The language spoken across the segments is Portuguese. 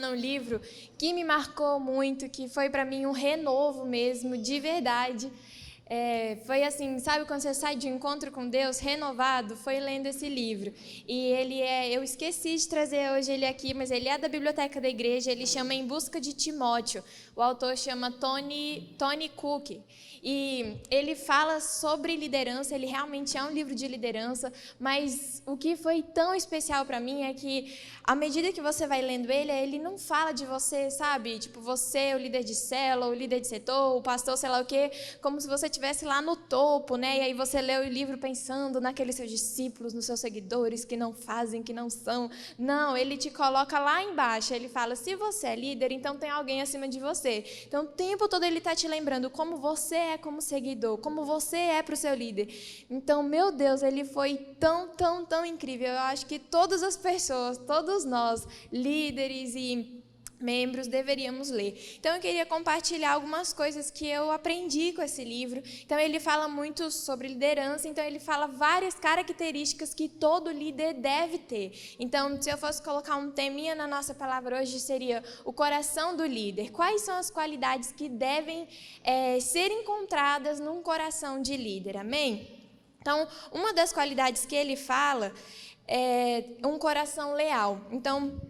Um livro que me marcou muito, que foi para mim um renovo mesmo, de verdade. Foi assim, sabe quando você sai de um encontro com Deus renovado? Foi lendo esse livro. E eu esqueci de trazer hoje ele aqui, mas ele é da biblioteca da igreja, ele chama Em Busca de Timóteo. O autor chama Tony Cook. E ele fala sobre liderança, ele realmente é um livro de liderança, mas o que foi tão especial para mim é que, à medida que você vai lendo ele não fala de você, sabe? Tipo, você, o líder de célula, o líder de setor, o pastor, sei lá o quê, como se você estivesse lá no topo, né? E aí você lê o livro pensando naqueles seus discípulos, nos seus seguidores que não fazem, que não são. Não, ele te coloca lá embaixo, ele fala, se você é líder, então tem alguém acima de você. Então, o tempo todo ele está te lembrando como você é como seguidor, como você é para o seu líder. Então, meu Deus, ele foi tão incrível. Eu acho que todas as pessoas, todos nós, líderes e membros, deveríamos ler. Então, eu queria compartilhar algumas coisas que eu aprendi com esse livro. Então, ele fala muito sobre liderança, então ele fala várias características que todo líder deve ter. Então, se eu fosse colocar um teminha na nossa palavra hoje, seria o coração do líder. Quais são as qualidades que devem ser encontradas num coração de líder? Amém? Então, uma das qualidades que ele fala é um coração leal. Então,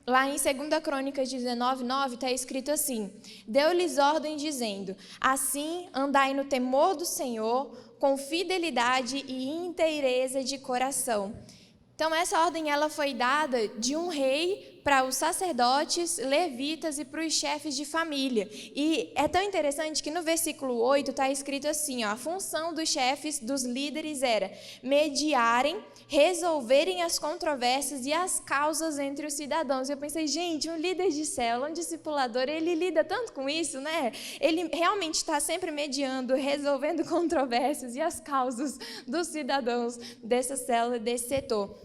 lá em 2 Crônicas 19:9 está escrito assim: deu-lhes ordem dizendo, assim andai no temor do Senhor, com fidelidade e inteireza de coração. Então, essa ordem ela foi dada de um rei para os sacerdotes, levitas e para os chefes de família. E é tão interessante que no versículo 8 está escrito assim, ó, a função dos chefes, dos líderes era mediarem, resolverem as controvérsias e as causas entre os cidadãos. E eu pensei, gente, um líder de célula, um discipulador, ele lida tanto com isso, né? Ele realmente está sempre mediando, resolvendo controvérsias e as causas dos cidadãos dessa célula, desse setor.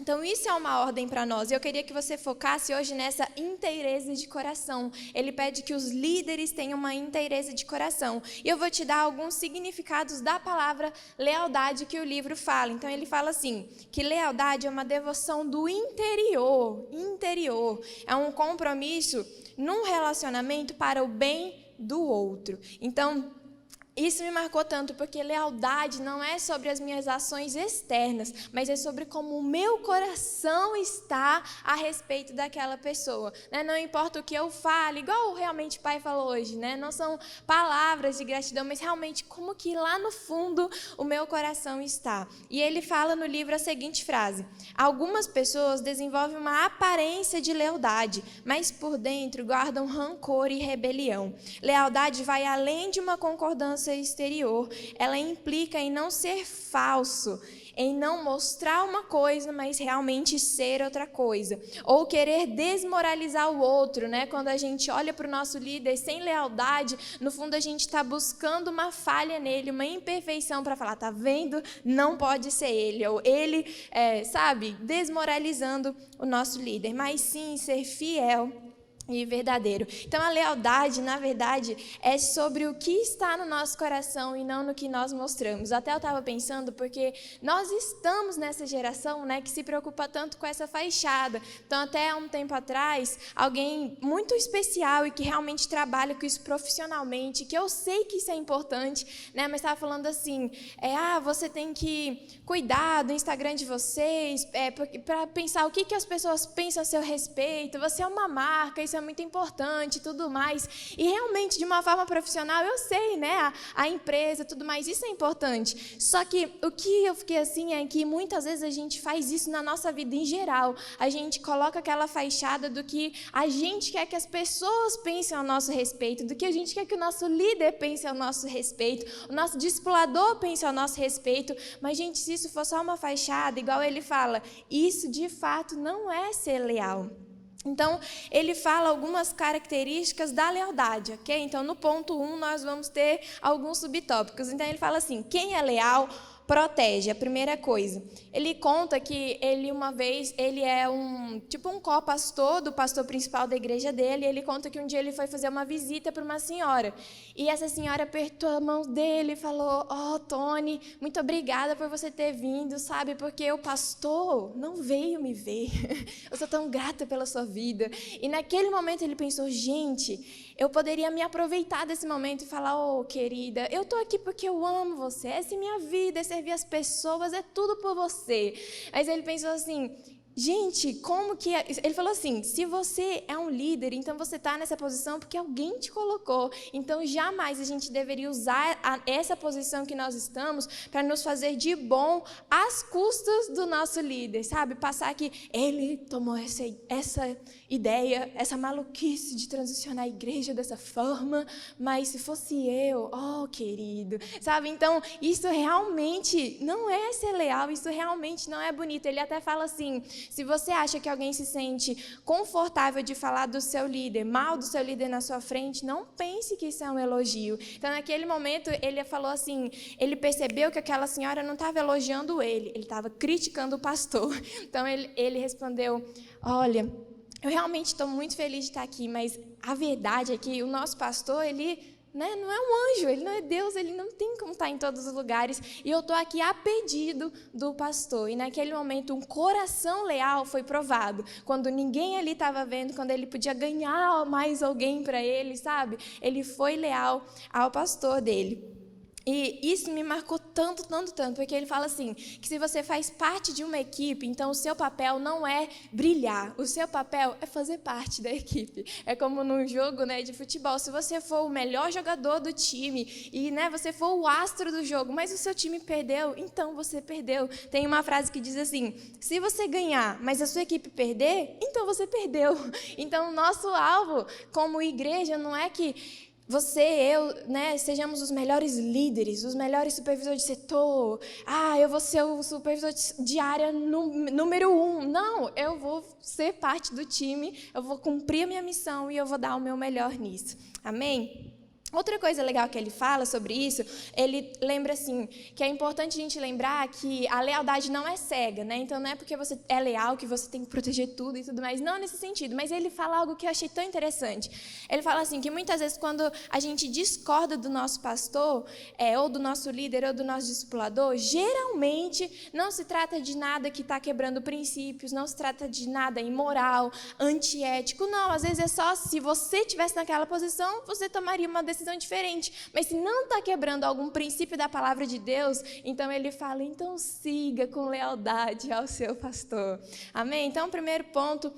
Então, isso é uma ordem para nós. Eu queria que você focasse hoje nessa inteireza de coração. Ele pede que os líderes tenham uma inteireza de coração. E eu vou te dar alguns significados da palavra lealdade que o livro fala. Então, ele fala assim, que lealdade é uma devoção do interior. É um compromisso num relacionamento para o bem do outro. Então, isso me marcou tanto, porque lealdade não é sobre as minhas ações externas, mas é sobre como o meu coração está a respeito daquela pessoa. Né? Não importa o que eu fale, igual realmente o pai falou hoje, né? Não são palavras de gratidão, mas realmente como que lá no fundo o meu coração está. E ele fala no livro a seguinte frase: algumas pessoas desenvolvem uma aparência de lealdade, mas por dentro guardam rancor e rebelião. Lealdade vai além de uma concordância exterior, ela implica em não ser falso, em não mostrar uma coisa, mas realmente ser outra coisa, ou querer desmoralizar o outro, né? Quando a gente olha para o nosso líder sem lealdade, no fundo a gente está buscando uma falha nele, uma imperfeição para falar, tá vendo? Não pode ser ele, ou ele, sabe, desmoralizando o nosso líder, mas sim ser fiel e verdadeiro. Então, a lealdade, na verdade, é sobre o que está no nosso coração e não no que nós mostramos. Até eu estava pensando, porque nós estamos nessa geração, né, que se preocupa tanto com essa fachada. Então, até há um tempo atrás, alguém muito especial e que realmente trabalha com isso profissionalmente, que eu sei que isso é importante, né, mas estava falando assim, você tem que cuidar do Instagram de vocês, para pensar o que as pessoas pensam a seu respeito, você é uma marca, isso é muito importante e tudo mais. E realmente, de uma forma profissional, eu sei, né? A empresa, tudo mais, isso é importante. Só que o que eu fiquei assim é que muitas vezes a gente faz isso na nossa vida em geral. A gente coloca aquela fachada do que a gente quer que as pessoas pensem ao nosso respeito, do que a gente quer que o nosso líder pense ao nosso respeito, o nosso discipulador pense ao nosso respeito. Mas, gente, se isso for só uma fachada, igual ele fala, isso de fato não é ser leal. Então, ele fala algumas características da lealdade, ok? Então, no ponto 1, nós vamos ter alguns subtópicos. Então, ele fala assim, quem é leal protege, a primeira coisa. Ele conta que uma vez, ele é um co-pastor do pastor principal da igreja dele, e ele conta que um dia ele foi fazer uma visita para uma senhora, e essa senhora apertou a mão dele e falou: Tony, muito obrigada por você ter vindo, sabe, porque o pastor não veio me ver, eu sou tão grata pela sua vida. E naquele momento ele pensou: gente, eu poderia me aproveitar desse momento e falar: querida, eu estou aqui porque eu amo você, essa é minha vida, é servir as pessoas, é tudo por você. Mas ele pensou assim: gente, como que... Ele falou assim: se você é um líder, então você está nessa posição porque alguém te colocou. Então, jamais a gente deveria usar essa posição que nós estamos para nos fazer de bom às custas do nosso líder, sabe? Passar que ele tomou essa ideia, essa maluquice de transicionar a igreja dessa forma, mas se fosse eu, querido, sabe? Então, isso realmente não é ser leal, isso realmente não é bonito. Ele até fala assim: se você acha que alguém se sente confortável de falar do seu líder, mal do seu líder na sua frente, não pense que isso é um elogio. Então, naquele momento, ele falou assim, ele percebeu que aquela senhora não estava elogiando ele estava criticando o pastor. Então, ele respondeu: olha, eu realmente estou muito feliz de estar aqui, mas a verdade é que o nosso pastor, ele... não é um anjo, ele não é Deus, ele não tem como estar em todos os lugares, e eu estou aqui a pedido do pastor. E naquele momento um coração leal foi provado, quando ninguém ali estava vendo, quando ele podia ganhar mais alguém para ele, sabe? Ele foi leal ao pastor dele. E isso me marcou tanto, porque ele fala assim, que se você faz parte de uma equipe, então o seu papel não é brilhar, o seu papel é fazer parte da equipe. É como num jogo, de futebol, se você for o melhor jogador do time e você for o astro do jogo, mas o seu time perdeu, então você perdeu. Tem uma frase que diz assim: se você ganhar, mas a sua equipe perder, então você perdeu. Então o nosso alvo como igreja não é que você, eu, sejamos os melhores líderes, os melhores supervisores de setor. Eu vou ser o supervisor de área número 1. Não, eu vou ser parte do time, eu vou cumprir a minha missão e eu vou dar o meu melhor nisso. Amém? Outra coisa legal que ele fala sobre isso, ele lembra assim, que é importante a gente lembrar que a lealdade não é cega, Então não é porque você é leal que você tem que proteger tudo e tudo mais, não nesse sentido, mas ele fala algo que eu achei tão interessante. Ele fala assim, que muitas vezes quando a gente discorda do nosso pastor, ou do nosso líder, ou do nosso discipulador, geralmente não se trata de nada que está quebrando princípios, não se trata de nada imoral, antiético, não, às vezes é só se você estivesse naquela posição, você tomaria uma decisão diferente, mas se não está quebrando algum princípio da palavra de Deus, então ele fala, então siga com lealdade ao seu pastor. Amém? Então, o primeiro ponto,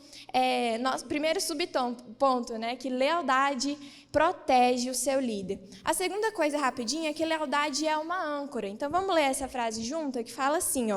primeiro subponto, que lealdade protege o seu líder. A segunda coisa rapidinho é que lealdade é uma âncora. Então, vamos ler essa frase junta que fala assim,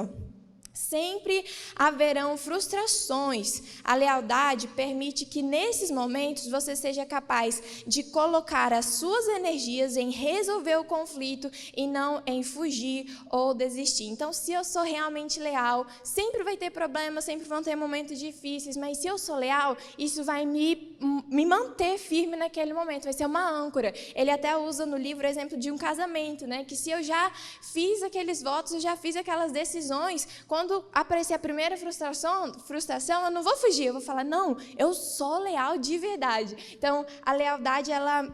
sempre haverão frustrações. A lealdade permite que, nesses momentos, você seja capaz de colocar as suas energias em resolver o conflito e não em fugir ou desistir. Então, se eu sou realmente leal, sempre vai ter problemas, sempre vão ter momentos difíceis, mas se eu sou leal, isso vai me manter firme naquele momento, vai ser uma âncora. Ele até usa no livro o exemplo de um casamento, que se eu já fiz aqueles votos, eu já fiz aquelas decisões, quando aparecer a primeira frustração, eu não vou fugir, eu vou falar, não, eu sou leal de verdade. Então, a lealdade, ela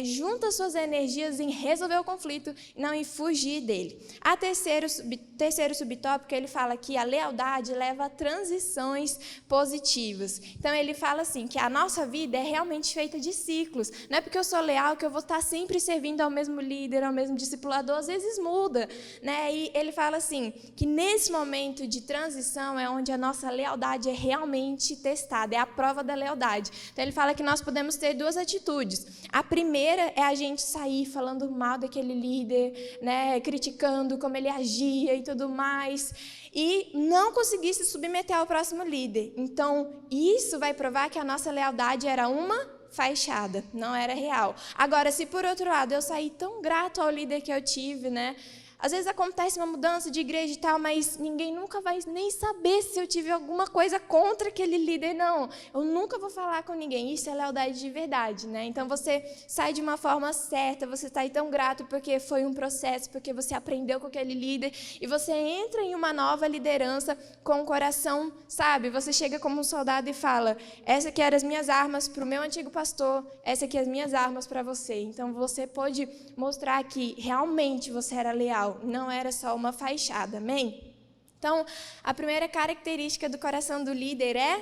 junta suas energias em resolver o conflito, não em fugir dele. A terceiro subtópico, ele fala que a lealdade leva a transições positivas. Então, ele fala assim, que a nossa vida é realmente feita de ciclos. Não é porque eu sou leal que eu vou estar sempre servindo ao mesmo líder, ao mesmo discipulador, às vezes muda. E ele fala assim, que nesse momento de transição é onde a nossa lealdade é realmente testada, é a prova da lealdade. Então, ele fala que nós podemos ter duas atitudes. A primeira é a gente sair falando mal daquele líder, criticando como ele agia e tudo mais, e não conseguir se submeter ao próximo líder. Então, isso vai provar que a nossa lealdade era uma fachada, não era real. Agora, se por outro lado eu sair tão grato ao líder que eu tive, Às vezes acontece uma mudança de igreja e tal, mas ninguém nunca vai nem saber se eu tive alguma coisa contra aquele líder, não. Eu nunca vou falar com ninguém. Isso é lealdade de verdade, né? Então, você sai de uma forma certa, você está aí tão grato porque foi um processo, porque você aprendeu com aquele líder, e você entra em uma nova liderança com o coração, sabe? Você chega como um soldado e fala, essa aqui eram as minhas armas para o meu antigo pastor, essa aqui as minhas armas para você. Então, você pode mostrar que realmente você era leal, não era só uma fachada, amém? Então, a primeira característica do coração do líder é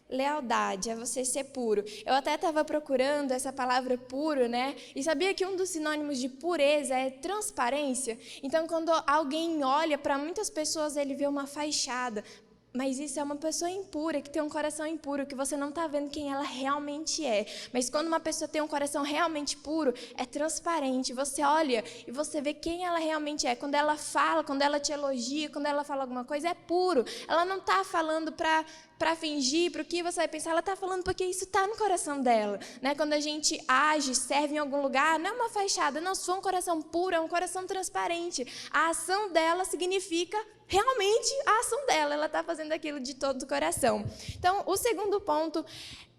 lealdade, é você ser puro. Eu até estava procurando essa palavra puro, né? E sabia que um dos sinônimos de pureza é transparência? Então, quando alguém olha, para muitas pessoas ele vê uma fachada, mas isso é uma pessoa impura, que tem um coração impuro, que você não está vendo quem ela realmente é. Mas quando uma pessoa tem um coração realmente puro, é transparente. Você olha e você vê quem ela realmente é. Quando ela fala, quando ela te elogia, quando ela fala alguma coisa, é puro. Ela não está falando para fingir, para o que você vai pensar, ela está falando porque isso está no coração dela. Né? Quando a gente age, serve em algum lugar, não é uma fachada, não, se for um coração puro, é um coração transparente. A ação dela significa realmente a ação dela, ela está fazendo aquilo de todo o coração. Então, o segundo ponto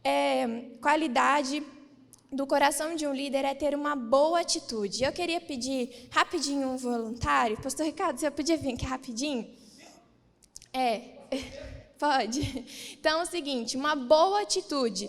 é qualidade do coração de um líder é ter uma boa atitude. Eu queria pedir rapidinho um voluntário. Pastor Ricardo, você podia vir aqui rapidinho? Pode. Então, é o seguinte, uma boa atitude.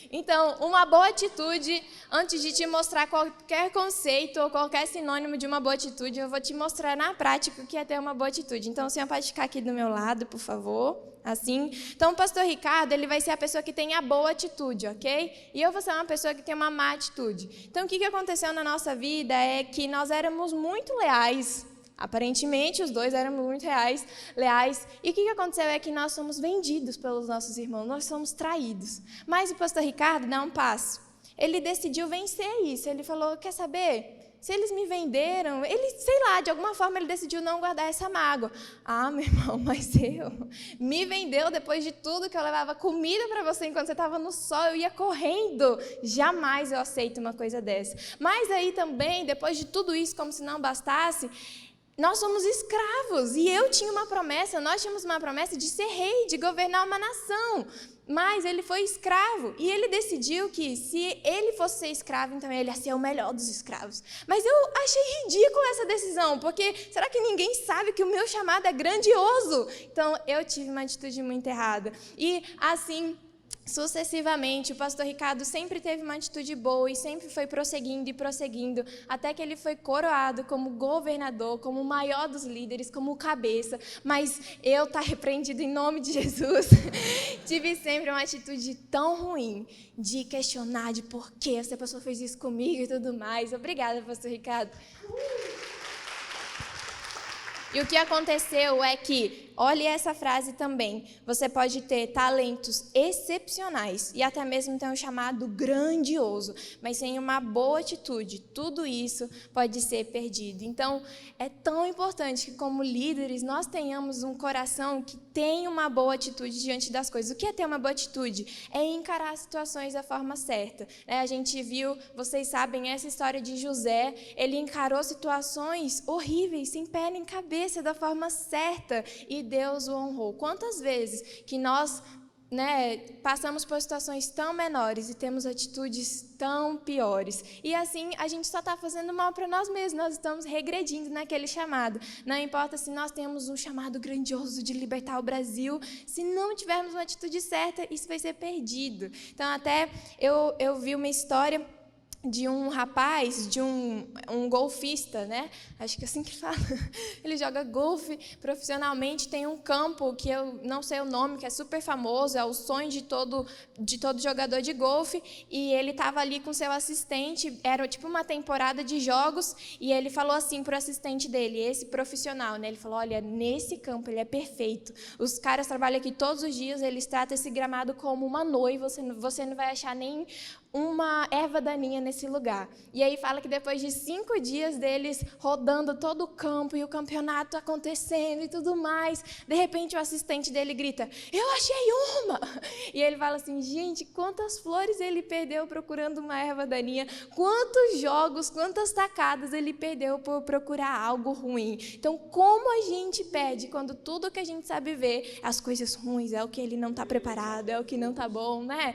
Então, uma boa atitude, antes de te mostrar qualquer conceito ou qualquer sinônimo de uma boa atitude, eu vou te mostrar na prática o que é ter uma boa atitude. Então, o senhor pode ficar aqui do meu lado, por favor, assim. Então, o pastor Ricardo, ele vai ser a pessoa que tem a boa atitude, ok? E eu vou ser uma pessoa que tem uma má atitude. Então, o que aconteceu na nossa vida é que nós éramos muito leais. Aparentemente, os dois eram muito leais. E o que aconteceu é que nós somos vendidos pelos nossos irmãos, nós somos traídos. Mas o pastor Ricardo dá um passo. Ele decidiu vencer isso. Ele falou, quer saber? Se eles me venderam, ele, sei lá, de alguma forma ele decidiu não guardar essa mágoa. Ah, meu irmão, mas me vendeu depois de tudo que eu levava comida para você enquanto você estava no sol, eu ia correndo. Jamais eu aceito uma coisa dessa. Mas aí também, depois de tudo isso, como se não bastasse, nós somos escravos, e nós tínhamos uma promessa de ser rei, de governar uma nação, mas ele foi escravo, e ele decidiu que se ele fosse ser escravo, então ele ia ser o melhor dos escravos. Mas eu achei ridícula essa decisão, porque será que ninguém sabe que o meu chamado é grandioso? Então eu tive uma atitude muito errada, e assim sucessivamente, o pastor Ricardo sempre teve uma atitude boa e sempre foi prosseguindo e prosseguindo, até que ele foi coroado como governador, como o maior dos líderes, como o cabeça. Mas eu, tá repreendido em nome de Jesus, tive sempre uma atitude tão ruim de questionar de por que essa pessoa fez isso comigo e tudo mais. Obrigada, pastor Ricardo. E o que aconteceu é que, olhe essa frase também, você pode ter talentos excepcionais e até mesmo ter um chamado grandioso, mas sem uma boa atitude, tudo isso pode ser perdido. Então, é tão importante que como líderes nós tenhamos um coração que tem uma boa atitude diante das coisas. O que é ter uma boa atitude? É encarar as situações da forma certa. A gente viu, vocês sabem, essa história de José, ele encarou situações horríveis, sem pé nem cabeça, da forma certa, e Deus o honrou. Quantas vezes que nós passamos por situações tão menores e temos atitudes tão piores. E assim, a gente só está fazendo mal para nós mesmos, nós estamos regredindo naquele chamado. Não importa se nós temos um chamado grandioso de libertar o Brasil, se não tivermos uma atitude certa, isso vai ser perdido. Então, até eu vi uma história de um rapaz, de um golfista, né? Acho que é assim que fala. Ele joga golfe profissionalmente, tem um campo que eu não sei o nome, que é super famoso, é o sonho de todo jogador de golfe, e ele estava ali com seu assistente, era tipo uma temporada de jogos, e ele falou assim para o assistente dele, esse profissional, né? Ele falou, olha, nesse campo ele é perfeito, os caras trabalham aqui todos os dias, eles tratam esse gramado como uma noiva, você não vai achar nem uma erva daninha nesse lugar. E aí fala que depois de 5 dias deles rodando todo o campo e o campeonato acontecendo e tudo mais, de repente o assistente dele grita, eu achei uma! E ele fala assim, gente, quantas flores ele perdeu procurando uma erva daninha, quantos jogos, quantas tacadas ele perdeu por procurar algo ruim. Então, como a gente perde quando tudo que a gente sabe ver, as coisas ruins, é o que ele não está preparado, é o que não está bom, né?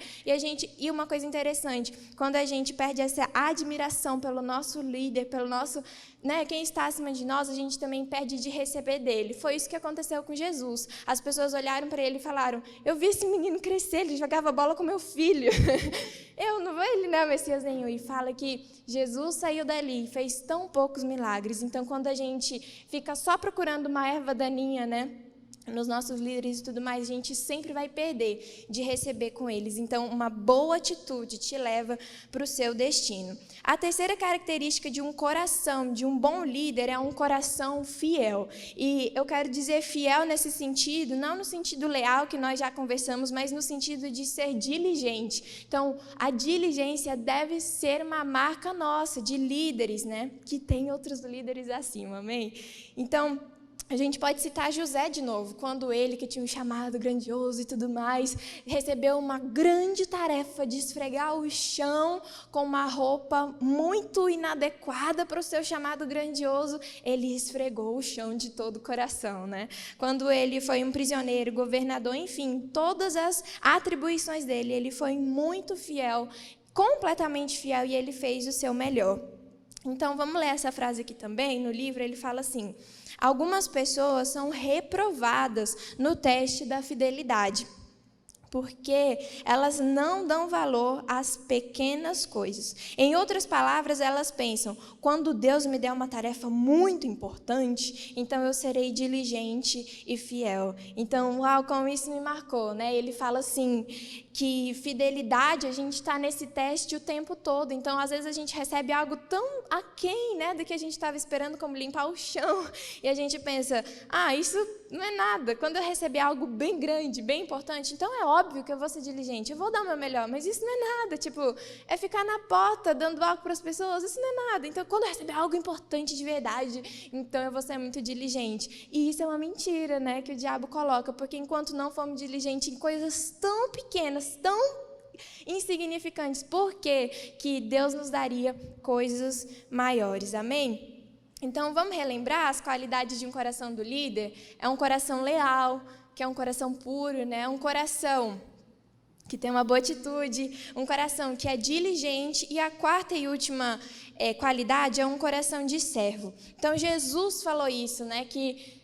E uma coisa interessante, quando a gente perde essa admiração pelo nosso líder, pelo nosso, né, quem está acima de nós, a gente também perde de receber dele. Foi isso que aconteceu com Jesus. As pessoas olharam para ele e falaram, eu vi esse menino crescer, ele jogava bola com meu filho. Eu não vou, ele não é o Messias nenhum. E fala que Jesus saiu dali e fez tão poucos milagres. Então, quando a gente fica só procurando uma erva daninha, né, nos nossos líderes e tudo mais, a gente sempre vai perder de receber com eles. Então, uma boa atitude te leva para o seu destino. A terceira característica de um coração, de um bom líder, é um coração fiel. E eu quero dizer fiel nesse sentido, não no sentido leal, que nós já conversamos, mas no sentido de ser diligente. Então, a diligência deve ser uma marca nossa, de líderes, né? Que tem outros líderes acima, amém? Então, a gente pode citar José de novo, quando ele, que tinha um chamado grandioso e tudo mais, recebeu uma grande tarefa de esfregar o chão com uma roupa muito inadequada para o seu chamado grandioso, ele esfregou o chão de todo o coração, né? Quando ele foi um prisioneiro, governador, enfim, todas as atribuições dele, ele foi muito fiel, completamente fiel, e ele fez o seu melhor. Então, vamos ler essa frase aqui também, no livro, ele fala assim, algumas pessoas são reprovadas no teste da fidelidade, porque elas não dão valor às pequenas coisas. Em outras palavras, elas pensam, quando Deus me der uma tarefa muito importante, então eu serei diligente e fiel. Então, uau, como isso me marcou, né? Ele fala assim, que fidelidade, a gente está nesse teste o tempo todo. Então, às vezes, a gente recebe algo tão aquém, né, do que a gente estava esperando, como limpar o chão, e a gente pensa, isso não é nada. Quando eu receber algo bem grande, bem importante, então é óbvio que eu vou ser diligente, eu vou dar o meu melhor, mas isso não é nada. Tipo, é ficar na porta dando algo para as pessoas, isso não é nada. Então, quando eu receber algo importante de verdade, então eu vou ser muito diligente. E isso é uma mentira, né, que o diabo coloca, porque enquanto não formos diligentes em coisas tão pequenas, tão insignificantes, por que Deus nos daria coisas maiores? Amém? Então, vamos relembrar as qualidades de um coração do líder? É um coração leal, que é um coração puro, né? Um coração que tem uma boa atitude, um coração que é diligente, e a quarta e última qualidade é um coração de servo. Então, Jesus falou isso, né? Que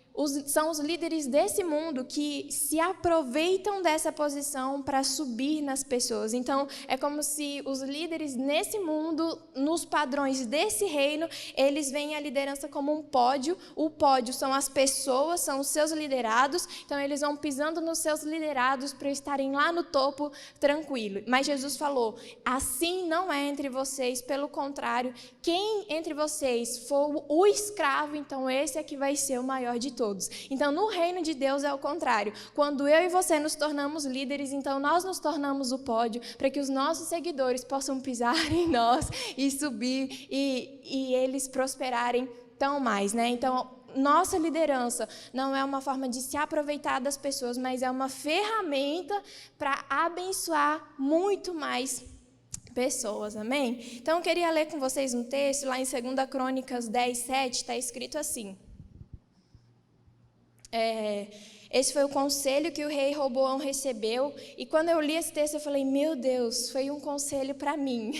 são os líderes desse mundo que se aproveitam dessa posição para subir nas pessoas. Então, é como se os líderes nesse mundo, nos padrões desse reino, eles veem a liderança como um pódio. O pódio são as pessoas, são os seus liderados. Então, eles vão pisando nos seus liderados para estarem lá no topo tranquilo. Mas Jesus falou, assim não é entre vocês, pelo contrário, quem entre vocês for o escravo, então esse é que vai ser o maior de todos. Então, no reino de Deus é o contrário. Quando eu e você nos tornamos líderes, então nós nos tornamos o pódio para que os nossos seguidores possam pisar em nós e subir e eles prosperarem tão mais, né? Então, nossa liderança não é uma forma de se aproveitar das pessoas, mas é uma ferramenta para abençoar muito mais pessoas, amém? Então, eu queria ler com vocês um texto, lá em 2 Crônicas 10, 7, está escrito assim. Esse foi o conselho que o rei Roboão recebeu, e quando eu li esse texto eu falei, meu Deus, foi um conselho para mim,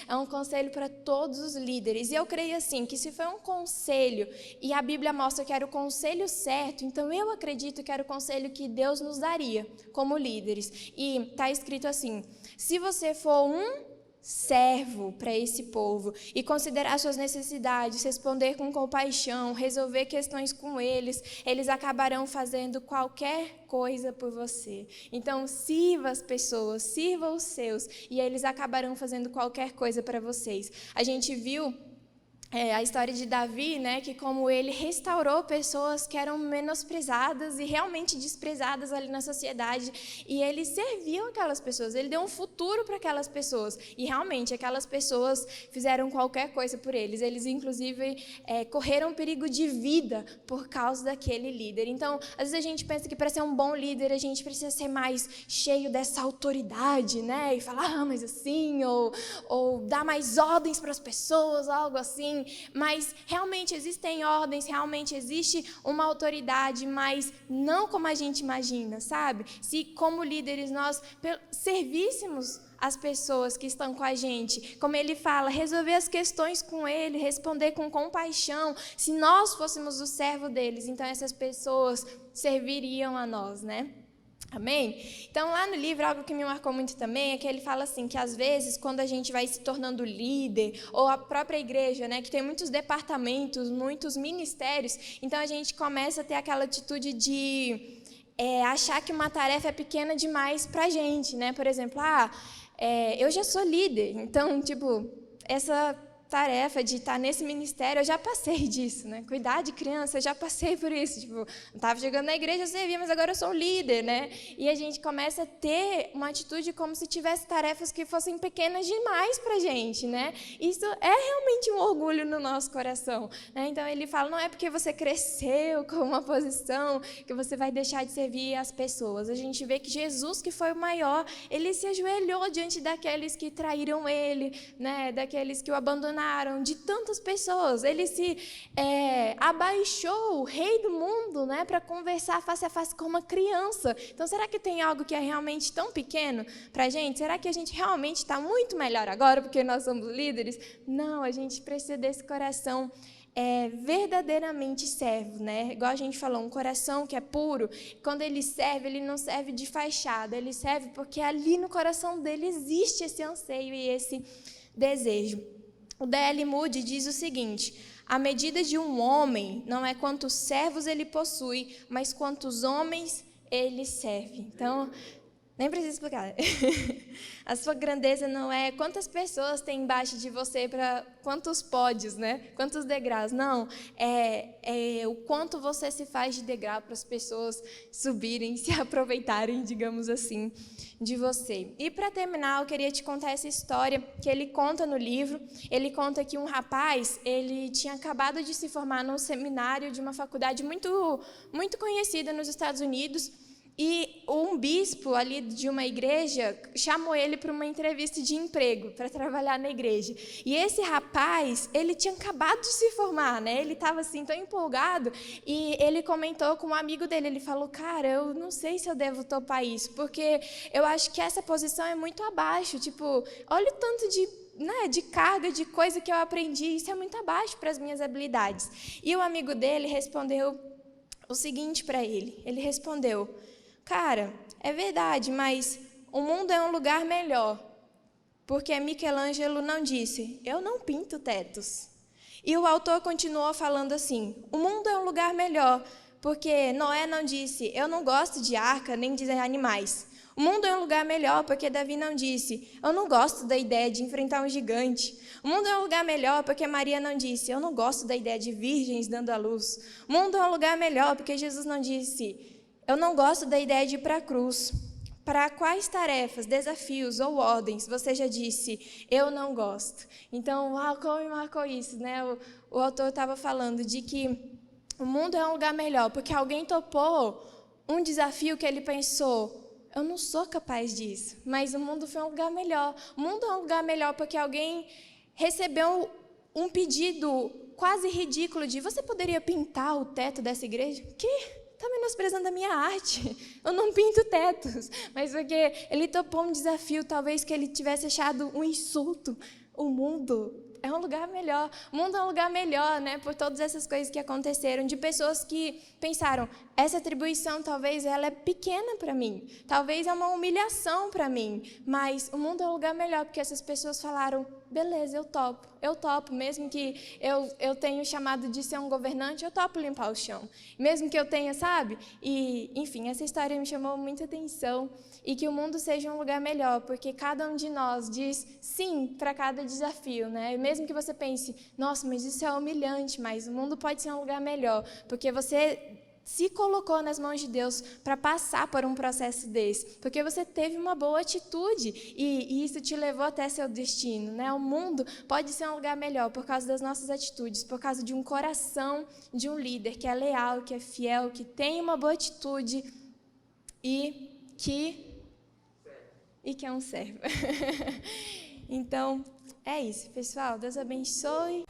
é um conselho para todos os líderes, e eu creio assim, que se foi um conselho, e a Bíblia mostra que era o conselho certo, então eu acredito que era o conselho que Deus nos daria como líderes, e está escrito assim, se você for um servo para esse povo e considerar suas necessidades, responder com compaixão, resolver questões com eles, eles acabarão fazendo qualquer coisa por você. Então, sirva as pessoas, sirva os seus, e eles acabarão fazendo qualquer coisa para vocês. A gente viu a história de Davi, né, que como ele restaurou pessoas que eram menosprezadas e realmente desprezadas ali na sociedade, e ele serviu aquelas pessoas, ele deu um futuro para aquelas pessoas, e realmente aquelas pessoas fizeram qualquer coisa por eles inclusive correram perigo de vida por causa daquele líder. Então, às vezes a gente pensa que para ser um bom líder a gente precisa ser mais cheio dessa autoridade, né, e falar, mas assim, ou dar mais ordens para as pessoas, algo assim. Mas realmente existem ordens, realmente existe uma autoridade, mas não como a gente imagina, sabe? Se como líderes nós servíssemos as pessoas que estão com a gente, como ele fala, resolver as questões com ele, responder com compaixão, se nós fôssemos o servo deles, então essas pessoas serviriam a nós, né? Amém? Então, lá no livro, algo que me marcou muito também é que ele fala assim, que às vezes, quando a gente vai se tornando líder, ou a própria igreja, né, que tem muitos departamentos, muitos ministérios, então a gente começa a ter aquela atitude de achar que uma tarefa é pequena demais para a gente, né? Por exemplo, eu já sou líder, então, essa tarefa de estar nesse ministério, eu já passei disso, né? Cuidar de criança, eu já passei por isso. Não estava chegando na igreja, eu servia, mas agora eu sou líder, né? E a gente começa a ter uma atitude como se tivesse tarefas que fossem pequenas demais para a gente, né? Isso é realmente um orgulho no nosso coração, né? Então, ele fala, não é porque você cresceu com uma posição que você vai deixar de servir as pessoas. A gente vê que Jesus, que foi o maior, ele se ajoelhou diante daqueles que traíram ele, né? Daqueles que o abandonaram, de tantas pessoas, ele se abaixou, o rei do mundo, né, para conversar face a face com uma criança. Então, será que tem algo que é realmente tão pequeno para a gente? Será que a gente realmente está muito melhor agora porque nós somos líderes? Não, a gente precisa desse coração verdadeiramente servo, né? Igual a gente falou, um coração que é puro, quando ele serve, ele não serve de fachada, ele serve porque ali no coração dele existe esse anseio e esse desejo. O D.L. Moody diz o seguinte: a medida de um homem não é quantos servos ele possui, mas quantos homens ele serve. Então, nem preciso explicar. A sua grandeza não é quantas pessoas tem embaixo de você para quantos pódios, né? Quantos degraus. Não, é o quanto você se faz de degrau para as pessoas subirem, se aproveitarem, digamos assim, de você. E para terminar, eu queria te contar essa história que ele conta no livro. Ele conta que um rapaz, ele tinha acabado de se formar num seminário de uma faculdade muito, muito conhecida nos Estados Unidos. E um bispo ali de uma igreja chamou ele para uma entrevista de emprego, para trabalhar na igreja. E esse rapaz, ele tinha acabado de se formar, né? Ele estava assim tão empolgado, e ele comentou com um amigo dele, ele falou, cara, eu não sei se eu devo topar isso, porque eu acho que essa posição é muito abaixo, olha o tanto de carga, de coisa que eu aprendi, isso é muito abaixo para as minhas habilidades. E o amigo dele respondeu o seguinte para ele, ele respondeu, cara, é verdade, mas o mundo é um lugar melhor, porque Michelangelo não disse, eu não pinto tetos. E o autor continuou falando assim, o mundo é um lugar melhor, porque Noé não disse, eu não gosto de arca nem de animais. O mundo é um lugar melhor, porque Davi não disse, eu não gosto da ideia de enfrentar um gigante. O mundo é um lugar melhor, porque Maria não disse, eu não gosto da ideia de virgens dando à luz. O mundo é um lugar melhor, porque Jesus não disse, eu não gosto da ideia de ir para a cruz. Para quais tarefas, desafios ou ordens você já disse, eu não gosto? Então, como me marcou isso, né? O autor estava falando de que o mundo é um lugar melhor, porque alguém topou um desafio que ele pensou, eu não sou capaz disso, mas o mundo foi um lugar melhor. O mundo é um lugar melhor porque alguém recebeu um pedido quase ridículo de, você poderia pintar o teto dessa igreja? Que? Está menosprezando a minha arte. Eu não pinto tetos. Mas porque ele topou um desafio, talvez que ele tivesse achado um insulto. O mundo é um lugar melhor. O mundo é um lugar melhor, né? Por todas essas coisas que aconteceram, de pessoas que pensaram, essa atribuição talvez ela é pequena para mim. Talvez é uma humilhação para mim. Mas o mundo é um lugar melhor, porque essas pessoas falaram, beleza, eu topo, mesmo que eu tenha o chamado de ser um governante, eu topo limpar o chão, mesmo que eu tenha, sabe? E, enfim, essa história me chamou muita atenção, e que o mundo seja um lugar melhor, porque cada um de nós diz sim para cada desafio, né? E mesmo que você pense, nossa, mas isso é humilhante, mas o mundo pode ser um lugar melhor, porque você se colocou nas mãos de Deus para passar por um processo desse, porque você teve uma boa atitude e isso te levou até seu destino, né? O mundo pode ser um lugar melhor por causa das nossas atitudes, por causa de um coração de um líder que é leal, que é fiel, que tem uma boa atitude e que é um servo. Então, é isso, pessoal. Deus abençoe.